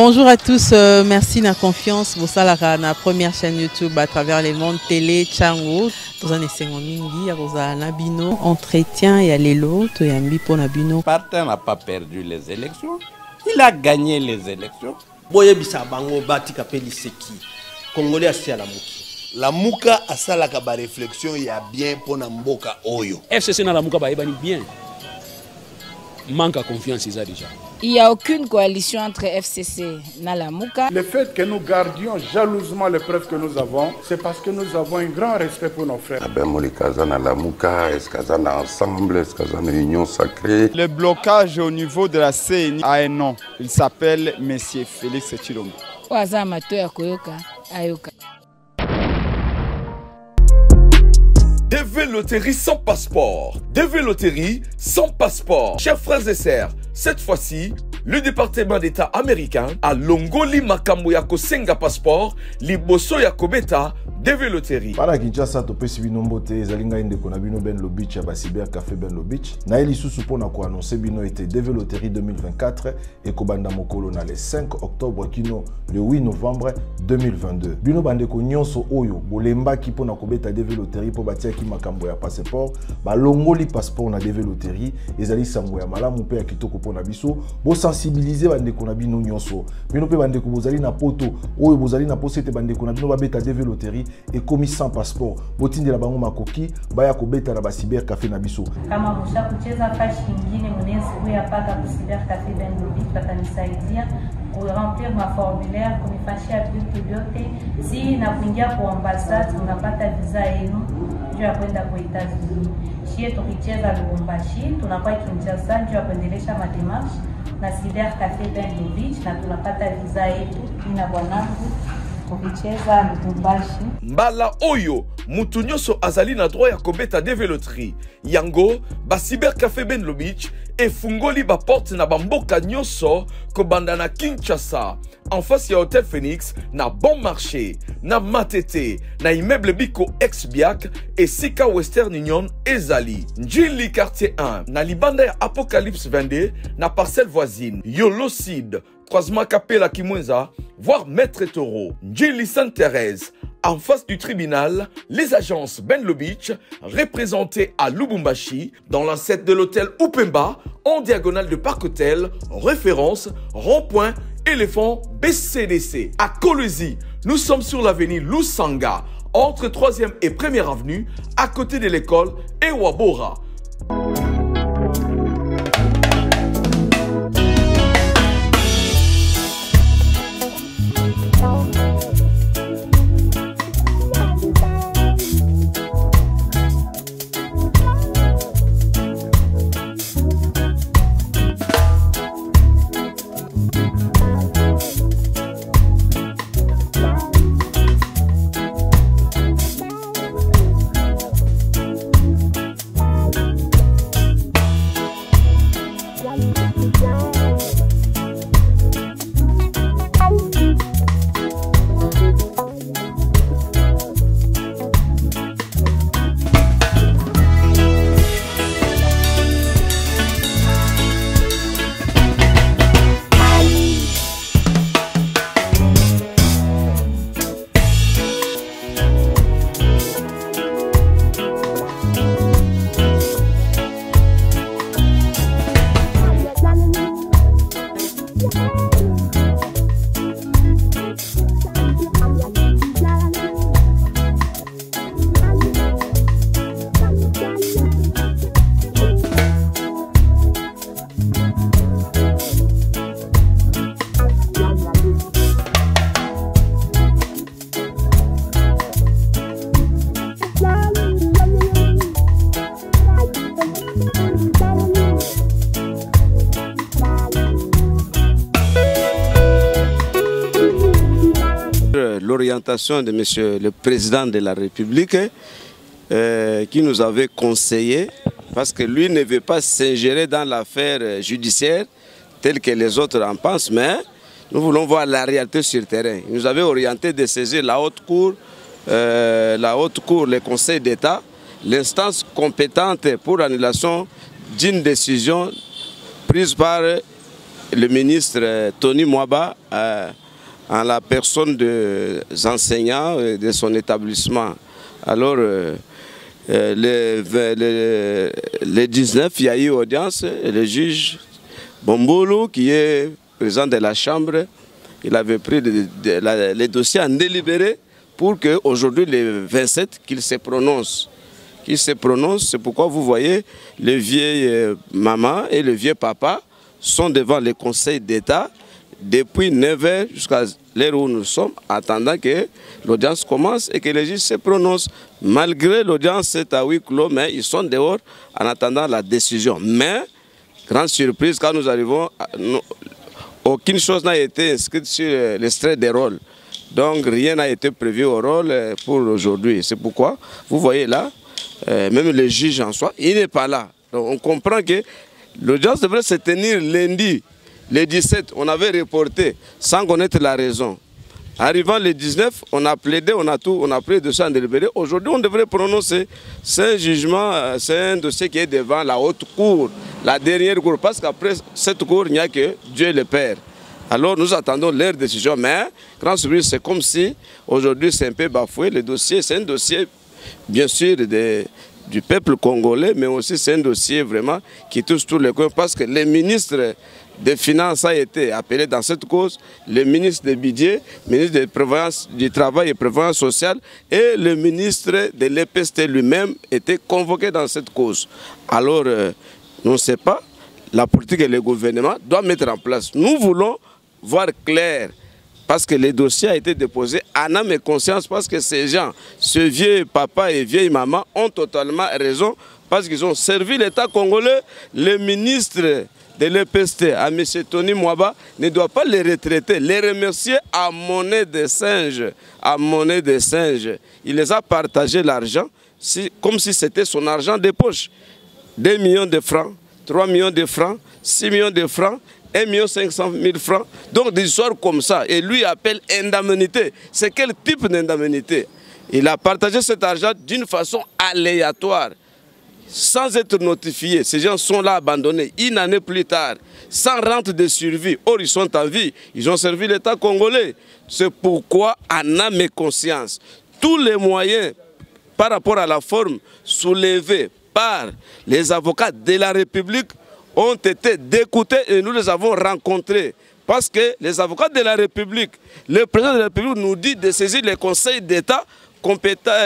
Bonjour à tous, merci de la confiance. Vous savez, la première chaîne YouTube à travers les mondes télé, Chango. Vous en êtes mingi, vous avez Nabino, entretien et Alelo, tu as mis pour Nabino. Partin n'a pas perdu les élections, il a gagné les élections. Boye bisa bango bati kapeli seki. Congolais asi à la muki. La muka asala ka ba réflexion ya bien pour na mboka oyo. FCC na la muka ba ebani bien. Manque à confiance déjà. Il n'y a aucune coalition entre FCC et Nalamuka. Le fait que nous gardions jalousement les preuves que nous avons, c'est parce que nous avons un grand respect pour nos frères. Est-ce qu'on a ensemble, est-ce qu'on a une union sacrée? Le blocage au niveau de la CNI a un nom. Il s'appelle M. Félix Tshilombo. DV Loterie sans passeport. DV Loterie sans passeport. Chers frères et sœurs, cette fois-ci, le département d'État américain a longoli makambo ya kosenga passeport, liboso ya kobeta DV Loterie. Para Kinshasa to pesi bino mbote ezalinga inde kona bino Ben Lobich ya ba cyber café Ben Lobich. Na eli susu pona ko annoncer bino été DV Loterie 2024 et kobanda mokolo na le 5 octobre kino le 8 novembre 2022. Bino bande ko nyonso oyo bolemba ki pona kobeta DV Loterie po batia ki makambo ya passeport, ba longoli passeport na DV Loterie ezali sango ya malamu pe ya kitoko pona biso, bo sensibiliser bande kona bino nyonso. Bino pe bande ko bozali na poto oyo bozali na posete bande kona bino ba beta DV Loterie et commis sans passeport. Botinde la bango makoki baya kobeta na ba cyber café na biso. Kama musha kucheza fashi nyingine mnezi huya paka ku cyber café Ben Lobich batanisaidia ku remplir ma formulaire kunifashia vitu vyote. Si na kuingia kwa ambassade unapata visa yenu juu ya kwenda kwa Etats-Unis. Shie tukicheza Lubumbashi tunakuwa Kinshasa juu ya kuendelesha mademarshe na cyber café Ben Lobich na tunapata visa yetu ina bwanangu. Mbala oyo mutu nyonso azali na droit ya kobeta DV Loterie. Yango ba cyber café Ben Lobich efungoli ba porte na bamboka nyonso kobanda na Kinshasa en face ya Hotel Phoenix na Bon Marché na Matete na immeuble Biko ex-Biak et Sika Western Union ezali Njili quartier 1 na libanda ya Apocalypse 22 na parcelle voisine Yolocide croisement Kapela Kimwenza, voire Maître Taureau, Njili Sainte-Thérèse, en face du tribunal, les agences Ben Lobich, représentées à Lubumbashi, dans l'ancêtre de l'hôtel Upemba, en diagonale de Parc Hôtel, référence, rond-point, éléphant, BCDC. À Kolwezi, nous sommes sur l'avenue Lusanga, entre 3e et 1er avenue, à côté de l'école Ewabora. L'orientation de Monsieur le Président de la République qui nous avait conseillé, parce que lui ne veut pas s'ingérer dans l'affaire judiciaire telle que les autres en pensent, mais nous voulons voir la réalité sur le terrain. Il nous avait orienté de saisir la haute cour, le Conseil d'État, l'instance compétente pour l'annulation d'une décision prise par le ministre Tony Mwaba, en la personne des enseignants de son établissement. Alors, le 19, il y a eu audience, le juge Bombolo, qui est président de la Chambre, il avait pris les dossiers en délibéré pour qu'aujourd'hui, le 27, qu'il se prononce. Qu'il se prononce, c'est pourquoi vous voyez, le vieil maman et le vieux papa sont devant le Conseil d'État depuis 9 h jusqu'à l'heure où nous sommes, attendant que l'audience commence et que les juges se prononcent. Malgré l'audience, c'est à huis clos, mais ils sont dehors en attendant la décision. Mais, grande surprise, quand nous arrivons, aucune chose n'a été inscrite sur l'extrait des rôles. Donc rien n'a été prévu au rôle pour aujourd'hui. C'est pourquoi, vous voyez là, même le juge en soi, il n'est pas là. Donc on comprend que l'audience devrait se tenir lundi. Le 17, on avait reporté sans connaître la raison. Arrivant le 19, on a plaidé, on a pris le dossier en délibéré. Aujourd'hui, on devrait prononcer. C'est un jugement, c'est un dossier qui est devant la haute cour, la dernière cour. Parce qu'après cette cour, il n'y a que Dieu le Père. Alors nous attendons leur décision. Mais, grand surprise, c'est comme si aujourd'hui c'est un peu bafoué. Le dossier, c'est un dossier, bien sûr, du peuple congolais, mais aussi c'est un dossier vraiment qui touche tous les coins. Parce que les ministres des Finances a été appelé dans cette cause, le ministre des Budgets, le ministre du Travail et Prévoyance sociale et le ministre de l'EPST lui-même étaient convoqués dans cette cause. Alors, on ne sait pas, la politique et le gouvernement doivent mettre en place. Nous voulons voir clair, parce que le dossier a été déposé en âme et conscience, parce que ces gens, ce vieux papa et vieille maman ont totalement raison, parce qu'ils ont servi l'État congolais. Le ministre de l'EPST, à M. Tony Mwaba, ne doit pas les retraiter, les remercier à monnaie de singe. À monnaie de singe. Il les a partagé l'argent comme si c'était son argent de poche. 2 millions de francs, 3 millions de francs, 6 millions de francs, 1 500 000 francs. Donc des histoires comme ça. Et lui appelle indemnité. C'est quel type d'indemnité? Il a partagé cet argent d'une façon aléatoire, sans être notifiés. Ces gens sont là abandonnés une année plus tard, sans rente de survie. Or, ils sont en vie. Ils ont servi l'État congolais. C'est pourquoi, en âme et conscience, tous les moyens par rapport à la forme soulevée par les avocats de la République ont été d'écouter et nous les avons rencontrés. Parce que les avocats de la République, le président de la République nous dit de saisir les conseils d'État,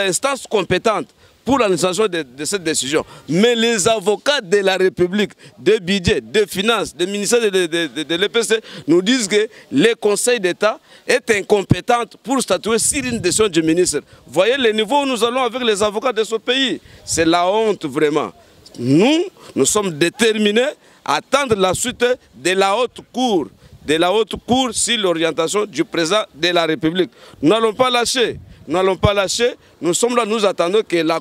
instances compétentes, pour l'annulation de cette décision. Mais les avocats de la République, de budget, de finances, des ministères de l'EPC nous disent que le Conseil d'État est incompétent pour statuer sur une décision du ministre. Voyez le niveau où nous allons avec les avocats de ce pays. C'est la honte vraiment. Nous sommes déterminés à attendre la suite de la haute cour. De la haute cour sur l'orientation du président de la République. Nous n'allons pas lâcher. Nous n'allons pas lâcher, nous sommes là, nous attendons que la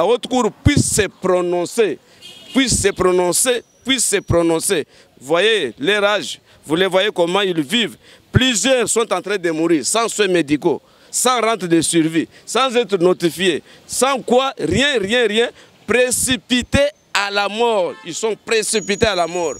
haute cour puisse se prononcer, Vous voyez les rages, vous les voyez comment ils vivent. Plusieurs sont en train de mourir, sans soins médicaux, sans rente de survie, sans être notifiés, sans quoi, rien, précipités à la mort. Ils sont précipités à la mort.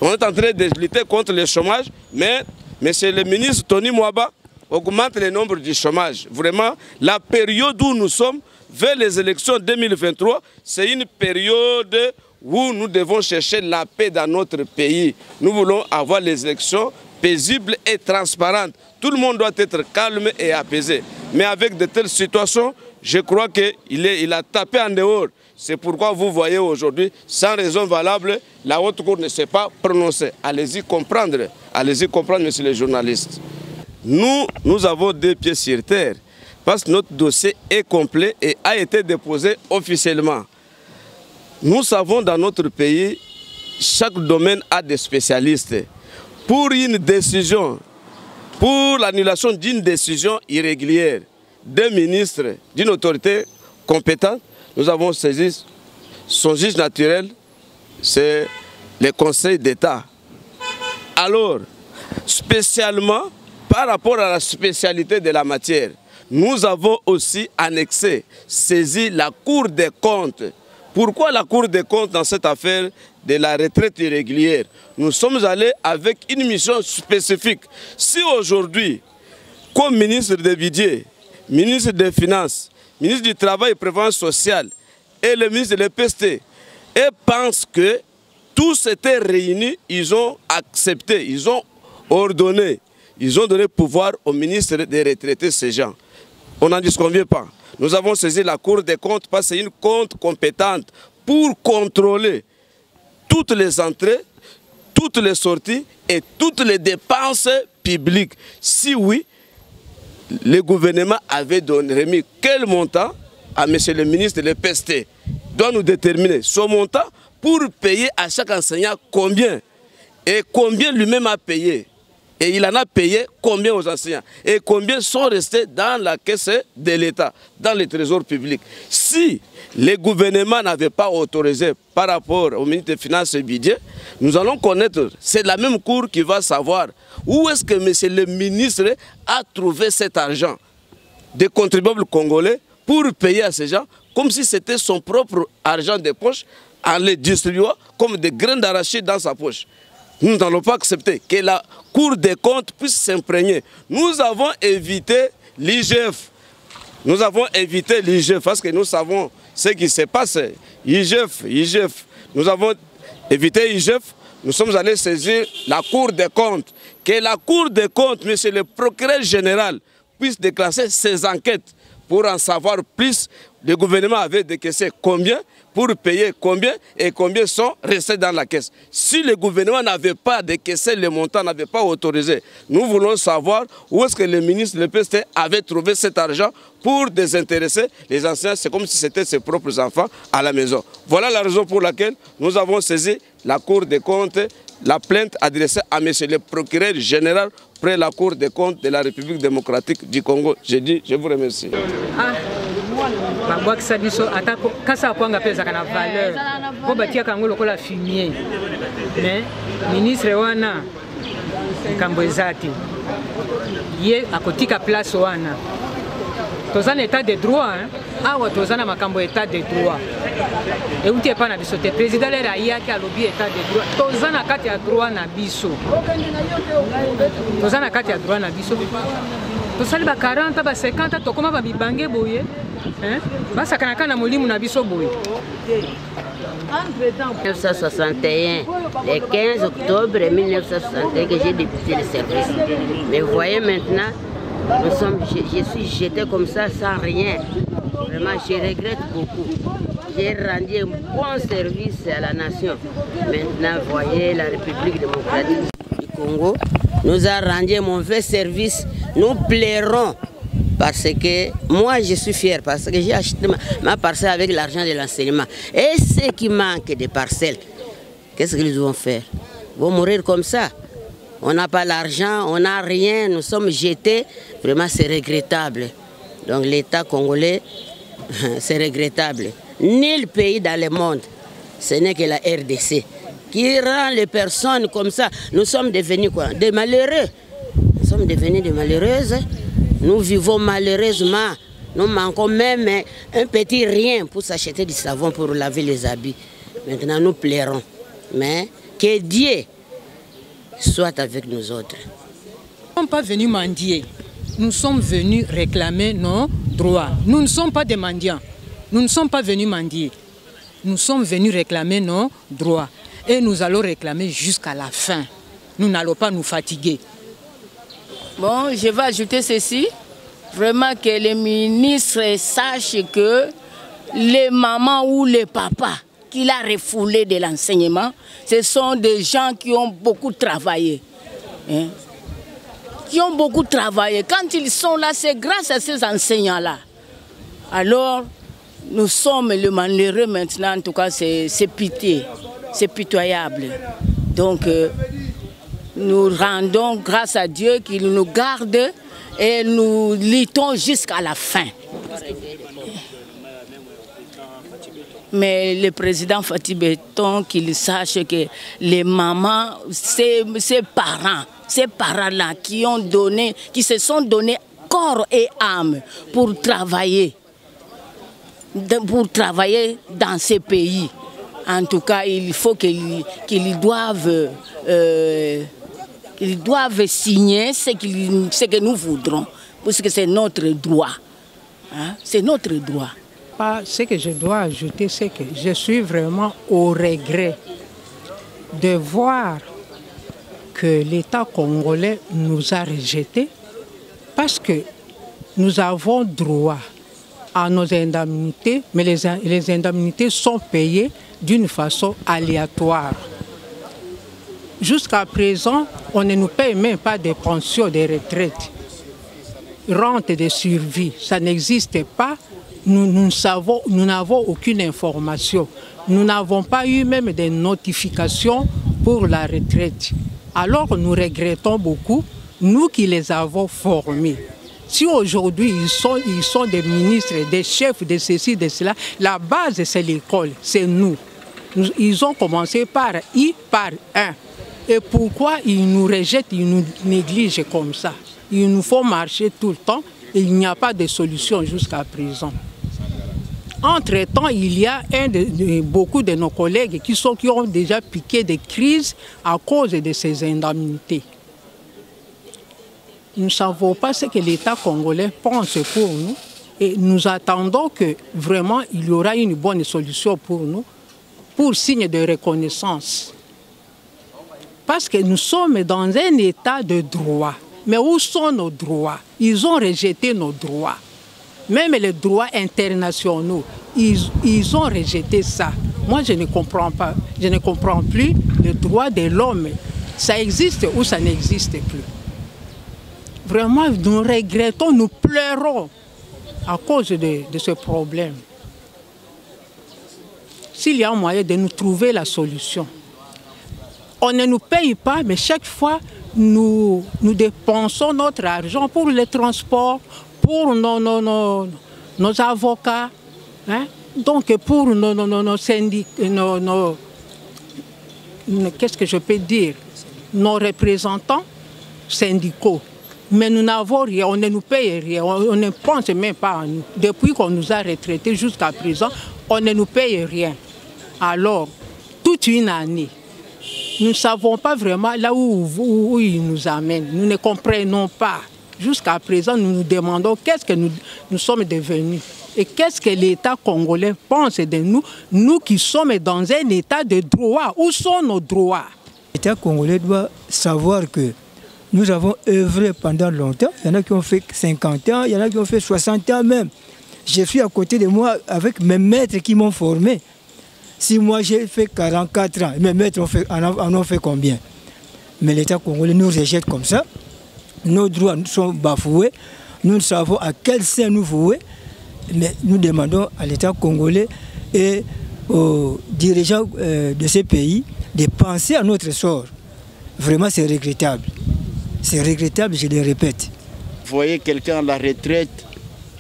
On est en train de lutter contre le chômage, mais monsieur le ministre Tony Mwaba augmente le nombre du chômage. Vraiment, la période où nous sommes, vers les élections 2023, c'est une période où nous devons chercher la paix dans notre pays. Nous voulons avoir les élections paisibles et transparentes. Tout le monde doit être calme et apaisé. Mais avec de telles situations, je crois qu'il a tapé en dehors. C'est pourquoi vous voyez aujourd'hui, sans raison valable, la haute cour ne s'est pas prononcée. Allez-y comprendre, messieurs les journalistes. Nous avons 2 pieds sur terre parce que notre dossier est complet et a été déposé officiellement. Nous savons dans notre pays, chaque domaine a des spécialistes. Pour une décision, pour l'annulation d'une décision irrégulière d'un ministre, d'une autorité compétente, nous avons saisi son juge naturel, c'est le Conseil d'État. Alors, spécialement, par rapport à la spécialité de la matière, nous avons aussi annexé, saisi la Cour des comptes Pourquoi la Cour des comptes dans cette affaire de la retraite irrégulière? Nous sommes allés avec une mission spécifique. Si aujourd'hui, comme ministre des Budgets, ministre des Finances, ministre du Travail et Prévoyance sociale et le ministre de l'EPST, et pensent que tous étaient réunis, ils ont accepté, ils ont ordonné, ils ont donné pouvoir au ministre de retraiter ces gens. On n'en disconvient pas. Nous avons saisi la Cour des comptes parce que c'est une compte compétente pour contrôler toutes les entrées, toutes les sorties et toutes les dépenses publiques. Si oui, le gouvernement avait remis quel montant à M. le ministre de l'EPST doit nous déterminer ce montant pour payer à chaque enseignant combien et combien lui-même a payé. Et il en a payé combien aux enseignants et combien sont restés dans la caisse de l'État, dans le trésor public. Si le gouvernement n'avait pas autorisé par rapport au ministre des Finances et Budget, nous allons connaître, c'est la même Cour qui va savoir où est-ce que monsieur le ministre a trouvé cet argent des contribuables congolais pour payer à ces gens comme si c'était son propre argent de poche en les distribuant comme des grains d'arachide dans sa poche. Nous n'allons pas accepter que la Cour des comptes puisse s'imprégner. Nous avons évité l'IGF. Nous avons évité l'IGF parce que nous savons ce qui se passe. IGF. Nous avons évité l'IGF. Nous sommes allés saisir la Cour des comptes. Que la Cour des comptes, monsieur le procureur général, puisse déclencher ses enquêtes pour en savoir plus. Le gouvernement avait décaissé combien pour payer combien et combien sont restés dans la caisse. Si le gouvernement n'avait pas décaissé le montant, n'avait pas autorisé, nous voulons savoir où est-ce que le ministre de l'EPST avait trouvé cet argent pour désintéresser les enseignants. C'est comme si c'était ses propres enfants à la maison. Voilà la raison pour laquelle nous avons saisi la Cour des comptes, la plainte adressée à M. le procureur général près la Cour des comptes de la République démocratique du Congo. J'ai dit, je vous remercie. Babwakisa biso atako kasa kwanga pesa kana valeur po batia kango lokola fumier mais ministre wana kambo ezati ye akotika place wana tozana état de droit awa tozana makambo état de droit et uti pa na biso te président le ayaki alobi état de droit tozana kati ya droit na biso tozana kati ya droit na biso tosali ba 40 ba 50 tokoma ba bibange boye basa kanaka na molimu na biso boye 1961, le 15 octobre 1961 que j'ai débuté le service. Mais vous voyez maintenant, je suis jeté comme ça sans rien. Vraiment, je regrette beaucoup. J'ai rendu un bon service à la nation. Maintenant, vous voyez, la République démocratique du Congo nous a rendu un mauvais service. Nous plairons. Parce que moi je suis fier, parce que j'ai acheté ma parcelle avec l'argent de l'enseignement. Et ceux qui manquent de parcelles, qu'est-ce qu'ils vont faire? Ils vont mourir comme ça. On n'a pas l'argent, on n'a rien, nous sommes jetés. Vraiment c'est regrettable. Donc l'État congolais, c'est regrettable. Nul pays dans le monde, ce n'est que la RDC, qui rend les personnes comme ça. Nous sommes devenus quoi? Des malheureux. Nous sommes devenus des malheureuses. Nous vivons malheureusement, nous manquons même un petit rien pour s'acheter du savon pour laver les habits. Maintenant nous plairons. Mais que Dieu soit avec nous autres. Nous ne sommes pas venus mendier, nous sommes venus réclamer nos droits. Nous ne sommes pas des mendiants, nous ne sommes pas venus mendier. Nous sommes venus réclamer nos droits. Et nous allons réclamer jusqu'à la fin. Nous n'allons pas nous fatiguer. Bon, je vais ajouter ceci, vraiment que les ministres sachent que les mamans ou les papas qu'il a refoulés de l'enseignement, ce sont des gens qui ont beaucoup travaillé. Hein? Qui ont beaucoup travaillé. Quand ils sont là, c'est grâce à ces enseignants-là. Alors, nous sommes le malheureux maintenant, en tout cas, c'est pitié, c'est pitoyable. Donc, nous rendons grâce à Dieu qu'il nous garde et nous luttons jusqu'à la fin. Mais le président Fatih Beton, qu'il sache que les mamans, ces parents-là qui se sont donnés corps et âme pour travailler. pour travailler dans ces pays. En tout cas, il faut qu'ils doivent signer ce que nous voudrons, parce que c'est notre droit. Hein? C'est notre droit. Ce que je dois ajouter, c'est que je suis vraiment au regret de voir que l'État congolais nous a rejetés parce que nous avons droit à nos indemnités, mais les indemnités sont payées d'une façon aléatoire. Jusqu'à présent, on ne nous paye même pas des pensions, des retraites. Rente de survie, ça n'existe pas. Nous n'avons aucune information. Nous n'avons pas eu même des notifications pour la retraite. Alors nous regrettons beaucoup, nous qui les avons formés. Si aujourd'hui ils sont des ministres, des chefs de ceci, de cela, la base c'est l'école, c'est nous. Ils ont commencé par I, par 1. Et pourquoi ils nous rejettent, ils nous négligent comme ça? Il nous faut marcher tout le temps et il n'y a pas de solution jusqu'à présent. Entre-temps, il y a beaucoup de nos collègues qui ont déjà piqué des crises à cause de ces indemnités. Nous ne savons pas ce que l'État congolais pense pour nous et nous attendons que vraiment il y aura une bonne solution pour nous, pour signe de reconnaissance. Parce que nous sommes dans un état de droit. Mais où sont nos droits? Ils ont rejeté nos droits. Même les droits internationaux, ils ont rejeté ça. Moi, je ne comprends pas. Je ne comprends plus les droits de l'homme. Ça existe ou ça n'existe plus. Vraiment, nous regrettons, nous pleurons à cause de ce problème. S'il y a un moyen de nous trouver la solution. On ne nous paye pas, mais chaque fois, nous dépensons notre argent pour les transports, pour nos avocats, hein? Donc pour nos syndicats, qu'est-ce que je peux dire, nos représentants syndicaux. Mais nous n'avons rien, on ne nous paye rien, on ne pense même pas à nous. Depuis qu'on nous a retraités jusqu'à présent, on ne nous paye rien. Alors, toute une année, nous ne savons pas vraiment là où ils nous amènent. Nous ne comprenons pas. Jusqu'à présent, nous nous demandons qu'est-ce que nous sommes devenus. Et qu'est-ce que l'État congolais pense de nous, nous qui sommes dans un état de droit. Où sont nos droits? L'État congolais doit savoir que nous avons œuvré pendant longtemps. Il y en a qui ont fait 50 ans, il y en a qui ont fait 60 ans même. Je suis à côté de moi avec mes maîtres qui m'ont formé. Si moi j'ai fait 44 ans, mes maîtres en ont fait combien? Mais l'État congolais nous rejette comme ça. Nos droits sont bafoués. Nous savons à quel sein nous vouer. Mais nous demandons à l'État congolais et aux dirigeants de ces pays de penser à notre sort. Vraiment, c'est regrettable. C'est regrettable, je le répète. Vous voyez quelqu'un à la retraite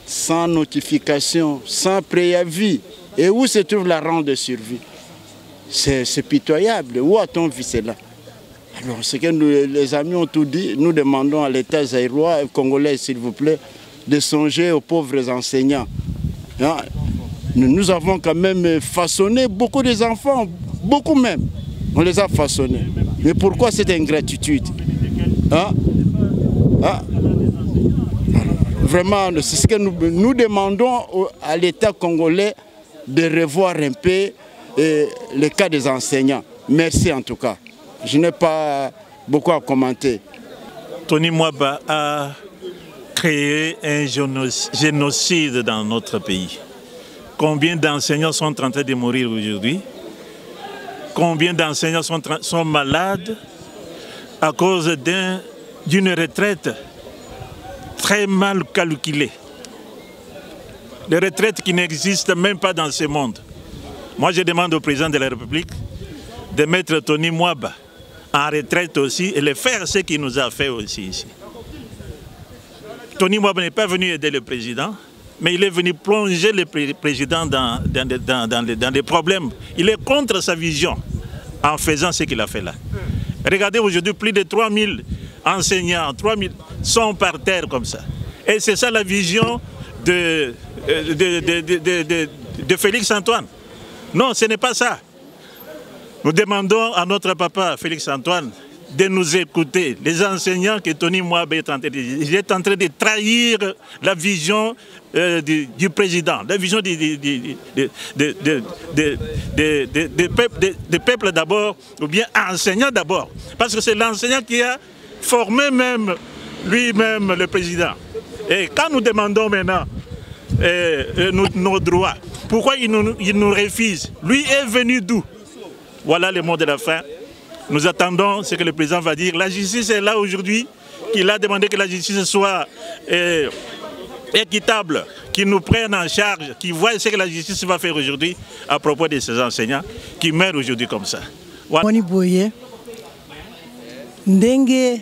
sans notification, sans préavis. Et où se trouve la rente de survie? C'est pitoyable. Où a-t-on vu cela? Alors, ce que les amis ont tout dit, nous demandons à l'État zaïrois, congolais, s'il vous plaît, de songer aux pauvres enseignants. Hein? Nous avons quand même façonné beaucoup des enfants, beaucoup même. On les a façonnés. Mais pourquoi cette ingratitude? Hein? Hein? Vraiment, c'est ce que nous demandons à l'État congolais de revoir un peu le cas des enseignants. Merci en tout cas. Je n'ai pas beaucoup à commenter. Tony Mwaba a créé un génocide dans notre pays. Combien d'enseignants sont en train de mourir aujourd'hui? Combien d'enseignants sont malades à cause d'une retraite très mal calculée? Des retraites qui n'existent même pas dans ce monde. Moi, je demande au président de la République de mettre Tony Mwaba en retraite aussi et de faire ce qu'il nous a fait aussi ici. Tony Mwaba n'est pas venu aider le président, mais il est venu plonger le président dans des problèmes. Il est contre sa vision en faisant ce qu'il a fait là. Regardez aujourd'hui, plus de 3000 enseignants, 3000 sont par terre comme ça. Et c'est ça la vision de de Félix Antoine. Non, ce n'est pas ça. Nous demandons à notre papa, Félix Antoine, de nous écouter. Les enseignants que Tony Mouabé est en train de trahir la vision du président, la vision des peuples d'abord, ou bien enseignants d'abord. Parce que c'est l'enseignant qui a formé même lui-même le président. Et quand nous demandons maintenant nos droits, pourquoi il nous refuse? Lui est venu d'où? Voilà le mot de la fin. Nous attendons ce que le président va dire. La justice est là aujourd'hui, qu'il a demandé que la justice soit équitable, qu'il nous prenne en charge, qu'il voit ce que la justice va faire aujourd'hui à propos de ces enseignants qui meurent aujourd'hui comme ça. Voilà. Ndenge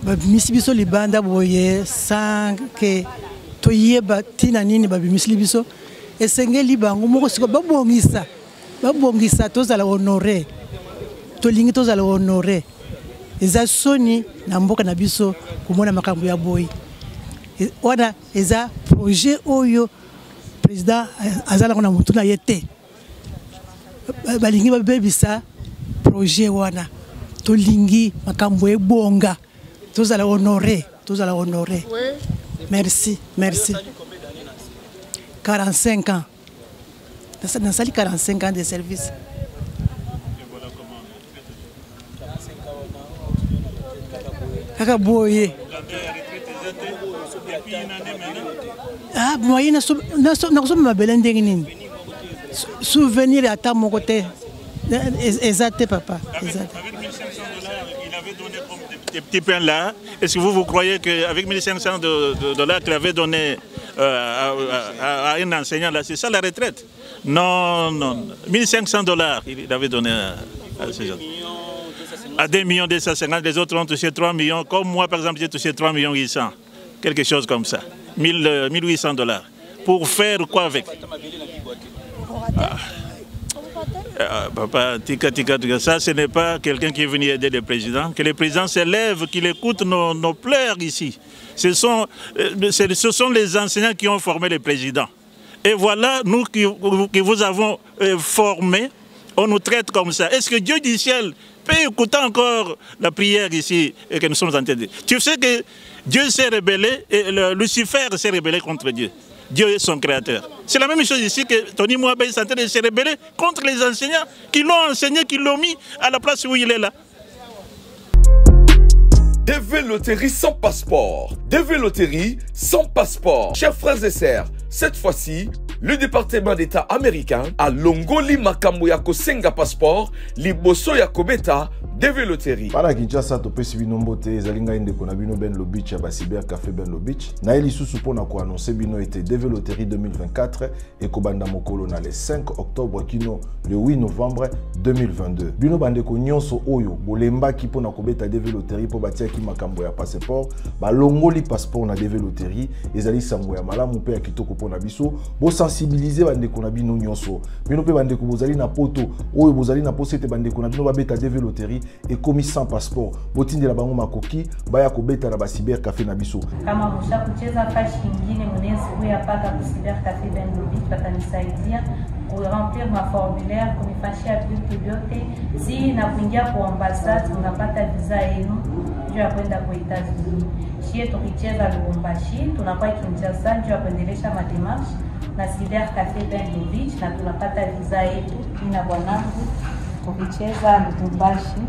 babimisi biso libanda boye sans que toyeba tina nini babimisi biso esengeli bango moko siko babongisa tozala honoré tolingi tozala honoré eza soni na mboka na biso komona makambo ya boye wana eza projet oyo président azala na mutu na yete balingi babebisa projet wana tolingi makambo ebonga tozala honoré merci 45 ans dans sali 45 ans de service. Kaka boye moyen na so mabele ndenge nini souvenir ata mon côté exact papa exact. Des petits pains là, est-ce que vous croyez qu'avec 1500 $ qu'il avait donné à un enseignant là, c'est ça la retraite? Non, 1500 $ il avait donné à ces gens. À 2 250 000, les autres ont touché 3 millions, comme moi par exemple j'ai touché 3 800 000, quelque chose comme ça, 1800 $. Pour faire quoi avec? Papa, tika, ça ce n'est pas quelqu'un qui est venu aider le président. Que le président s'élève, qu'il écoute nos pleurs ici. Ce sont les enseignants qui ont formé le président. Et voilà, nous qui vous avons formés, on nous traite comme ça. Est-ce que Dieu du ciel peut écouter encore la prière ici et que nous sommes en train de dire? Tu sais que Dieu s'est rebellé et Lucifer s'est rebellé contre Dieu. Dieu est son créateur. C'est la même chose ici que Tony Mouabé est en train de se rebeller contre les enseignants qui l'ont enseigné, qui l'ont mis à la place où il est là. DV Loterie sans passeport. DV Loterie sans passeport. Chers frères et sœurs, cette fois-ci, le département d'État américain a longoli makambo ya kosenga passeport liboso ya kobeta DV Loterie. Para Kinshasa to pesi bino mbote ezalinga inde kona bino Ben Lobich ya Basiber Café Ben Lobich. Na eli susu pona ko annoncer bino été DV Loterie 2024 et kobanda mokolo na le 5 octobre kino le 8 novembre 2022. Bino bande ko nyonso oyo bolemba ki pona kobeta DV Loterie po batia ki makambo ya passeport, ba longoli passeport na DV Loterie ezali sango ya malamu pe ya kitoko pona biso. Bo sensibiliser bande ko na bino nyonso. Bino pe bande ko bozali na poto oyo bozali na posete bande ko na bino ba beta DV Loterie et commis sans passeport. Botinde la bango makoki baya kobeta na Basiber Café na biso. Kama msha kucheza fashi nyingine mnezi huya paka Basiber Café Ben Lobich batanisaidia kuremplir ma formulaire kunifashia vitu vyote. Si na kuingia kwa ambassade unapata visa yenu juu ya kwenda kwa Etats-Unis. Shie tukicheza Lubumbashi tunakuwa Kinshasa juu ya kuendelesha mademarshe na Siber Café Ben Lobich na tunapata visa yetu ina bwanangu.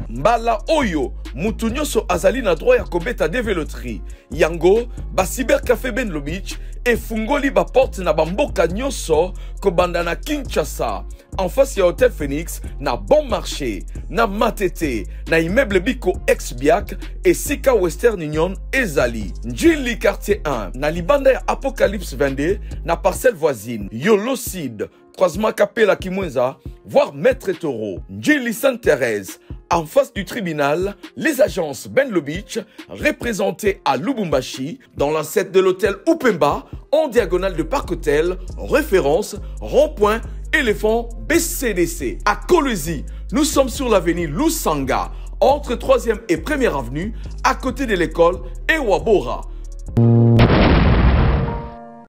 Mbala oyo mutu nyonso azali na droit ya kobeta DV Loterie. Yango Basiber Café Ben Lobich efungoli ba porte na bamboka nyonso kobanda na Kinshasa en face ya Hotel Phoenix na Bon Marché na Matete na immeuble Biko ex-Biak et Sika Western Union ezali Njili quartier 1 na libanda ya Apocalypse 22 na parcelle voisine Yolocide croisement Capella Kimwenza, voire Maître Taureau, Njili Sainte-Thérèse, en face du tribunal, les agences Ben Lobich, représentées à Lubumbashi, dans l'ancêtre de l'hôtel Upemba, en diagonale de Parc Hôtel, référence, rond-point, éléphant BCDC. À Kolwezi, nous sommes sur l'avenue Lusanga, entre 3e et 1e avenue, à côté de l'école Ewabora.